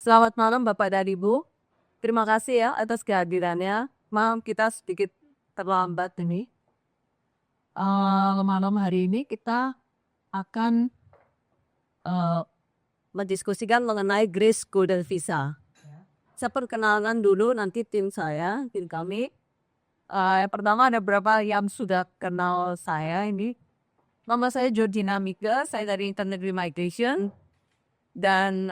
Selamat malam Bapak dan Ibu. Terima kasih ya atas kehadirannya. Maaf kita sedikit terlambat ini. Malam hari ini kita akan eh, mendiskusikan mengenai Grace Golden Visa. Saya perkenalkan dulu nanti tim kami. Yang pertama ada beberapa yang sudah kenal saya ini. Nama saya Georgina Mika, saya dari Internet Migration. Dan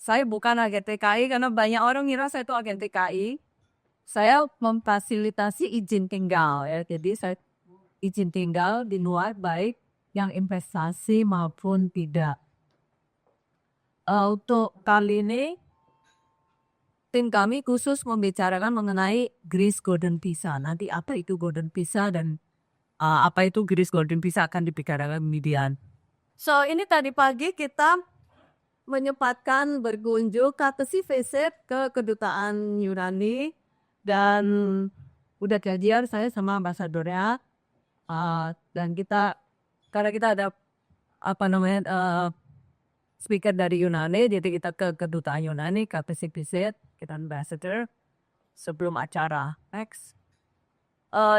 saya bukan agen TKI karena banyak orang ngira saya itu agen TKI. Saya memfasilitasi izin tinggal ya. Jadi saya izin tinggal di luar baik yang investasi maupun tidak. Untuk kali ini tim kami khusus membicarakan mengenai Greece Golden Visa. Nanti apa itu Golden Visa dan apa itu Greece Golden Visa akan dibicarakan kemudian. So ini tadi pagi kita menyempatkan berkunjung courtesy visit ke kedutaan Yunani dan udah gajian saya sama ambasadornya dan karena kita ada speaker dari Yunani, jadi kita ke kedutaan Yunani courtesy visit, kita ambassador sebelum acara. Next.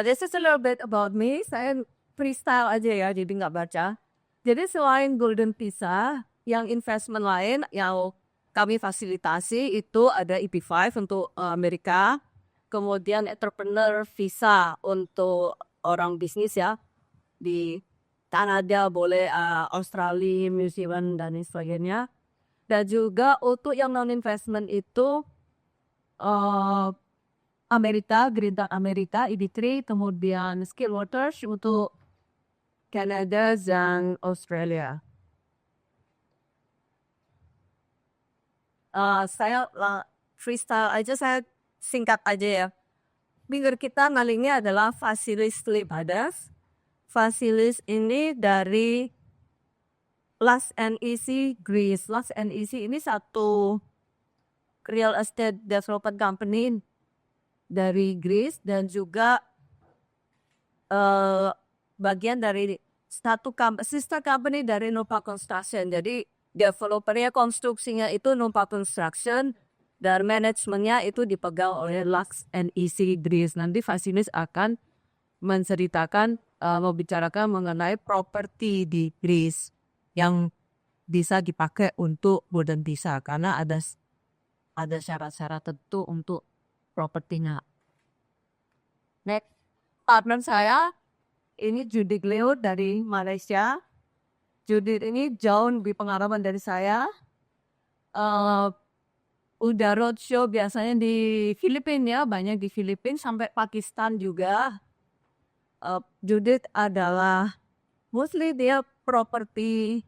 This is a little bit about me. Saya freestyle aja ya, jadi nggak baca. Jadi selain Golden Visa, yang investment lain yang kami fasilitasi itu ada EP5 untuk Amerika, kemudian entrepreneur visa untuk orang bisnis ya, di Kanada boleh, Australia, New Zealand dan sebagainya. Dan juga untuk yang non investment itu Amerika, Green Card Amerika, EB3, kemudian Skill Waters untuk Canada dan Australia. Saya freestyle aja, saya singkat aja ya. Speaker kita kali ini adalah Vasilis Libadas. Vasilis ini dari Las NEC Greece. Las NEC ini satu real estate development company dari Greece dan juga bagian dari sister company dari Nova Construction. Jadi developernya, konstruksinya itu Nova Construction dan manajemennya itu dipegang oleh Lux NEC Greece. Nanti Vasilis akan menceritakan, membicarakan mengenai properti di Greece yang bisa dipakai untuk Golden Visa karena ada syarat-syarat tentu untuk propertinya. Next, partner saya ini Judith Leo dari Malaysia. Judith ini jauh lebih pengalaman dari saya. Udah roadshow biasanya di Filipina ya, banyak di Filipina sampai Pakistan juga. Judith adalah mostly dia property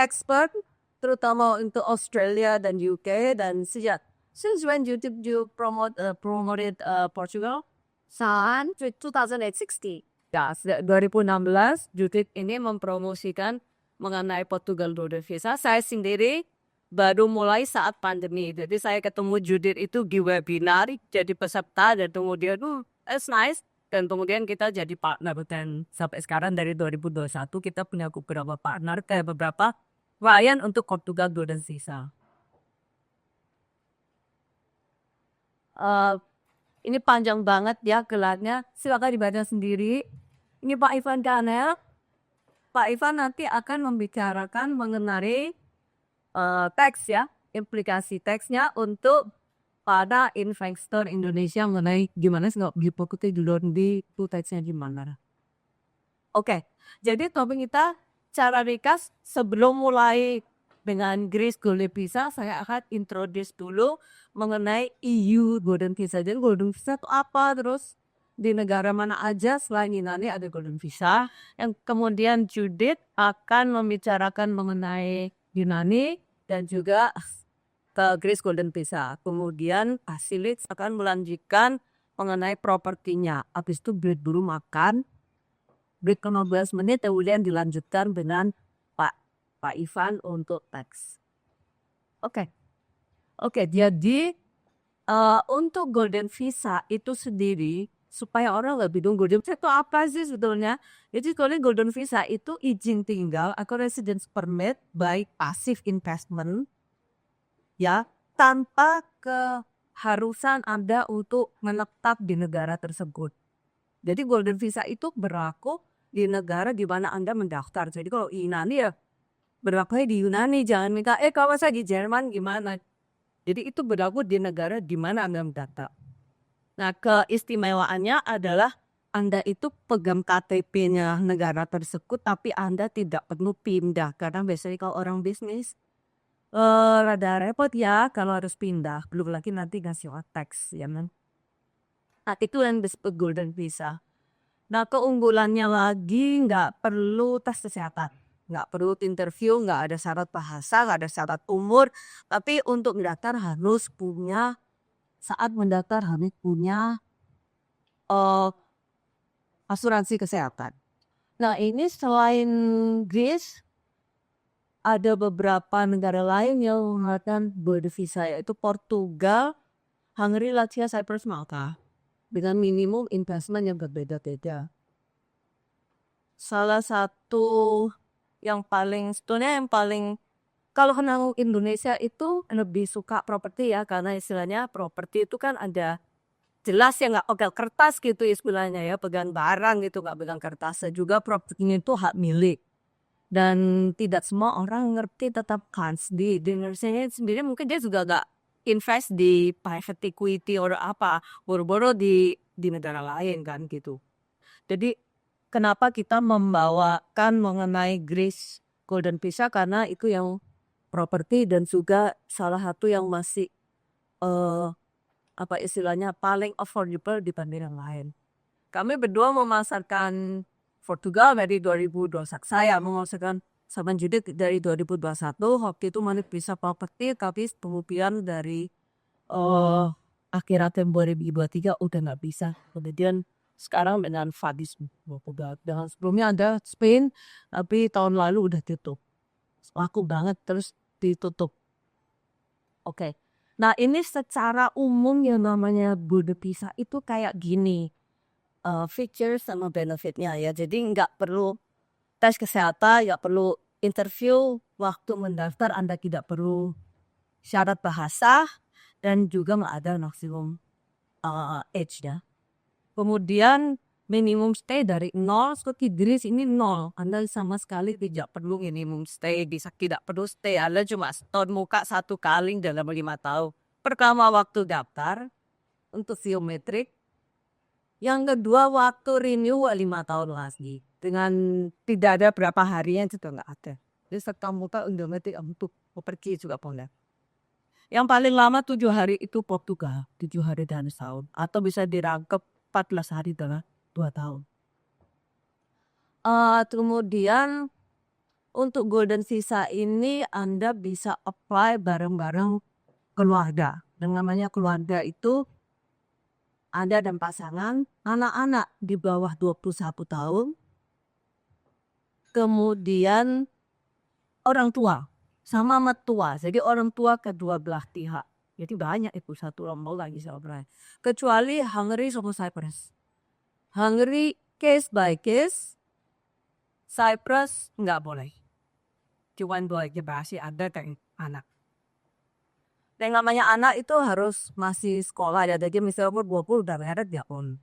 expert, terutama untuk Australia dan UK dan since when you promoted Portugal? Since 2016. Ya, sejak 2016 Judith ini mempromosikan mengenai Portugal Golden Visa. Saya sendiri baru mulai saat pandemi. Jadi saya ketemu Judith itu di webinar jadi peserta dan kemudian it's nice. Dan kemudian kita jadi partner dan sampai sekarang dari 2021 kita punya beberapa partner beberapa klien untuk Portugal Golden Visa. Ini panjang banget ya gelarnya, silakan dibaca sendiri. Ini Pak Ivan Kanel. Pak Ivan nanti akan membicarakan mengenai teks ya, implikasi teksnya untuk pada investor Indonesia mengenai gimana sih nggak dipokuti dulu di teksnya gimana. Oke, jadi topik kita cara ringkas sebelum mulai dengan Greece Golden Visa, saya akan introduce dulu mengenai EU Golden Visa. Jadi Golden Visa itu apa, terus di negara mana aja selain Yunani ada Golden Visa. Yang kemudian Judith akan membicarakan mengenai Yunani dan juga ke Greece Golden Visa. Kemudian Vasilis akan melanjutkan mengenai propertinya. Habis itu break dulu makan. Break 15 menit kemudian dilanjutkan dengan Pak Ivan untuk teks. Oke, jadi untuk Golden Visa itu sendiri supaya orang lebih bingung Golden Visa itu apa sih sebetulnya? Jadi Golden Visa itu izin tinggal atau residence permit by passive investment ya, tanpa keharusan Anda untuk menetap di negara tersebut. Jadi golden visa itu berlaku di negara di mana Anda mendaftar. Jadi kalau Yunani ya berlaku di Yunani, jangan minta kalau saya di Jerman gimana. Jadi itu berlaku di negara di mana Anda mendaftar. Nah, keistimewaannya adalah Anda itu pegang KTP-nya negara tersebut, tapi Anda tidak perlu pindah. Karena biasanya kalau orang bisnis, rada repot ya kalau harus pindah. Belum lagi nanti ngasih tax, ya kan. Nah, itu yang disebut golden visa. Nah, keunggulannya lagi nggak perlu tes kesehatan. Nggak perlu interview, nggak ada syarat bahasa, nggak ada syarat umur. Tapi untuk mendaftar harus punya, saat mendaftar harus punya asuransi kesehatan. Nah, ini selain Greece, ada beberapa negara lain yang menggunakan golden visa, yaitu Portugal, Hungary, Latvia, Cyprus, Malta. Dengan minimum investment yang berbeda-beda. Salah satu yang paling, sebetulnya yang paling, kalau kenal Indonesia itu lebih suka properti ya, karena istilahnya properti itu kan ada jelas ya, nggak pegang kertas gitu istilahnya ya, pegang barang gitu, nggak pegang kertas. Juga propertinya itu hak milik. Dan tidak semua orang ngerti tetap kans di Indonesia sendiri, mungkin dia juga nggak invest di private equity atau apa, boro-boro di negara lain kan gitu. Jadi kenapa kita membawakan mengenai Greece golden visa, karena itu yang properti dan juga salah satu yang masih apa istilahnya paling affordable dibanding yang lain. Kami berdua memasarkan Portugal dari 2021, saya memasarkan sama Judith dari 2021. Waktu itu mana bisa properti, tapi kemudian dari akhir tahun 2023 udah nggak bisa. Kemudian sekarang dengan Fadis Portugal. Dan sebelumnya ada Spain, tapi tahun lalu udah tutup. Laku banget terus ditutup. Oke. Nah, ini secara umum yang namanya golden visa itu kayak gini. Features sama benefitnya ya. Jadi nggak perlu tes kesehatan, nggak perlu interview. Waktu mendaftar Anda tidak perlu syarat bahasa dan juga nggak ada maksimum age ya. Kemudian minimum stay dari 0, seperti Greece ini 0. Anda sama sekali tidak perlu minimum stay, bisa tidak perlu stay. Anda cuma setahun muka 1 kali dalam 5 tahun. Pertama waktu daftar untuk biometrik. Yang kedua waktu renew 5 tahun lagi. Dengan tidak ada berapa harinya juga nggak ada. Jadi setahun muka biometrik untuk pergi juga boleh. Yang paling lama 7 hari itu Portugal, 7 hari dan setahun. Atau bisa dirangkep 14 hari dalam 2 tahun. Kemudian untuk golden visa ini Anda bisa apply bareng-bareng keluarga. Dengan namanya keluarga itu Anda dan pasangan, anak-anak di bawah 21 tahun, kemudian orang tua sama mertua. Jadi orang tua kedua belah pihak. Jadi banyak itu, satu rombol lagi sebenarnya. Kecuali Hungary sama Cyprus. Hungary case by case, Cyprus nggak boleh. Cuma boleh dibahas ada kayak anak. Dan namanya anak itu harus masih sekolah ya. Jadi misalnya umur 20 udah merek ya on.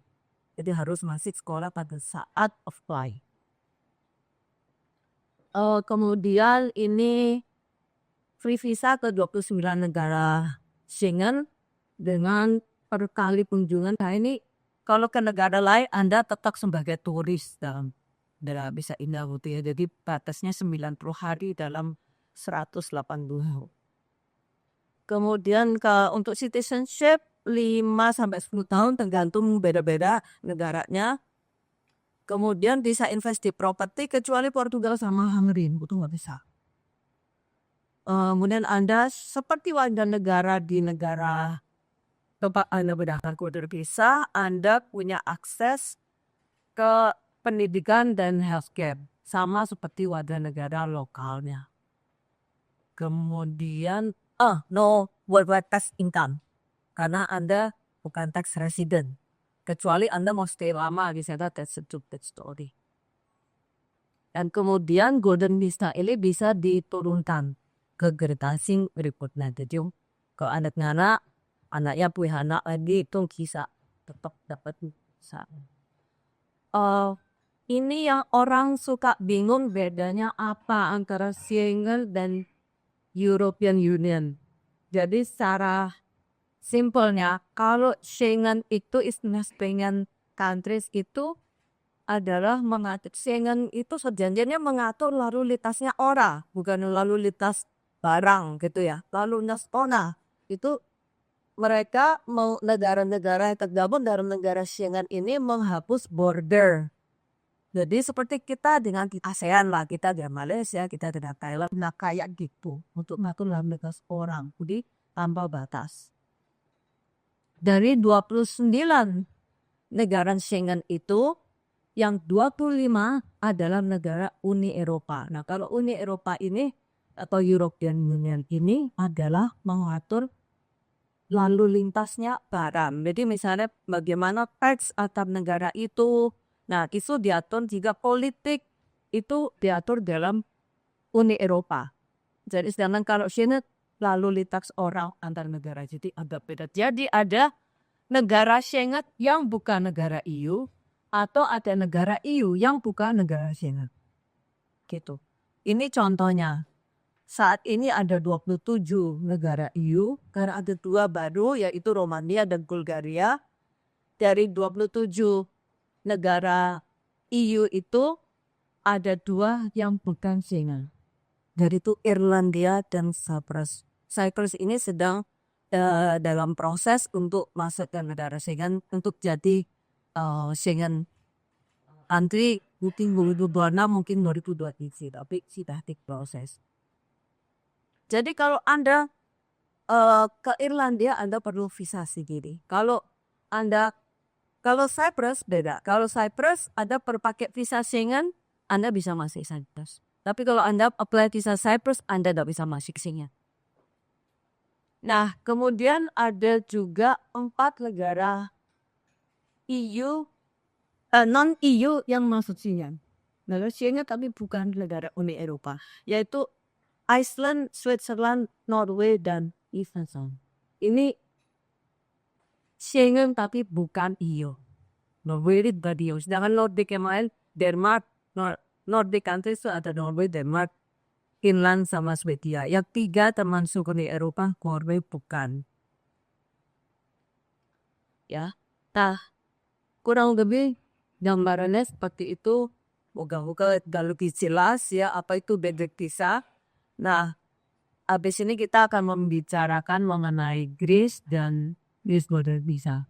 Jadi harus masih sekolah pada saat apply. Kemudian ini free visa ke 29 negara Schengen dengan per kali kunjungan. Nah ini kalau ke negara lain Anda tetap sebagai turis dalam bisa indah ya. Jadi batasnya 90 hari dalam 180 hari. Kemudian untuk citizenship 5-10 tahun tergantung beda-beda negaranya. Kemudian bisa invest di properti kecuali Portugal sama Hungary, itu nggak bisa. Kemudian Anda seperti warga negara di negara tempat Anda berdaftar golden visa, Anda punya akses ke pendidikan dan healthcare sama seperti warga negara lokalnya. Kemudian no buat tax income karena Anda bukan tax resident. Kecuali Anda mau stay lama di sana, that's a different story. Dan kemudian golden visa ini bisa diturunkan ke generasi berikutnya. Jadi Kalau anak-anak, anaknya punya anak lagi itu bisa tetap dapat bisa. Ini yang orang suka bingung bedanya apa antara Schengen dan European Union. Jadi secara simpelnya, kalau Schengen itu istilah Schengen countries itu adalah mengatur, Schengen itu sejanjinya mengatur lalu lintasnya orang, bukan lalu lintas barang gitu ya. Lalu lintas orang itu mereka mau negara-negara yang tergabung dalam negara Schengen ini menghapus border. Jadi seperti kita dengan ASEAN lah, kita dengan Malaysia, kita dengan Thailand, nah kayak gitu untuk mengatur lalu lintas orang, jadi tanpa batas. Dari 29 negara Schengen itu, yang 25 adalah negara Uni Eropa. Nah kalau Uni Eropa ini atau European Union ini adalah mengatur lalu lintasnya barang. Jadi misalnya bagaimana teks antar negara itu. Nah itu diatur jika politik itu diatur dalam Uni Eropa. Jadi sedangkan kalau Schengen lalu lintas orang antar negara. Jadi agak beda. Jadi ada negara Schengen yang bukan negara EU atau ada negara EU yang bukan negara Schengen. Gitu. Ini contohnya. Saat ini ada 27 negara EU karena ada 2 baru yaitu Romania dan Bulgaria. Dari 27 negara EU itu ada 2 yang bukan Schengen. Dari itu Irlandia dan Cyprus. Cyprus ini sedang dalam proses untuk masuk ke negara Schengen untuk jadi Schengen antri mungkin 2026 mungkin 2027 tapi sudah diproses. Jadi kalau Anda ke Irlandia Anda perlu visa sendiri. Kalau Cyprus beda. Kalau Cyprus Anda perlu pakai visa Schengen, Anda bisa masuk Cyprus. Tapi kalau Anda apply visa Cyprus, Anda tidak bisa masuk Schengen. Nah, kemudian ada juga 4 negara EU, non-EU yang masuk Schengen. Negara Schengen tapi bukan negara Uni Eropa, yaitu Iceland, Switzerland, Norway, dan Liechtenstein. Ini Schengen tapi bukan EU. Norway itu bukan EU. Sedangkan Nordic yang lain, Denmark, Nordic countries itu ada Norway, Denmark, Finland, sama Swedia. Yang 3 termasuk Uni Eropa, Norway bukan. Ya, nah kurang lebih gambarannya seperti itu. Moga-moga lebih jelas ya apa itu basic visa. Nah, habis ini kita akan membicarakan mengenai Greece dan Greece border visa.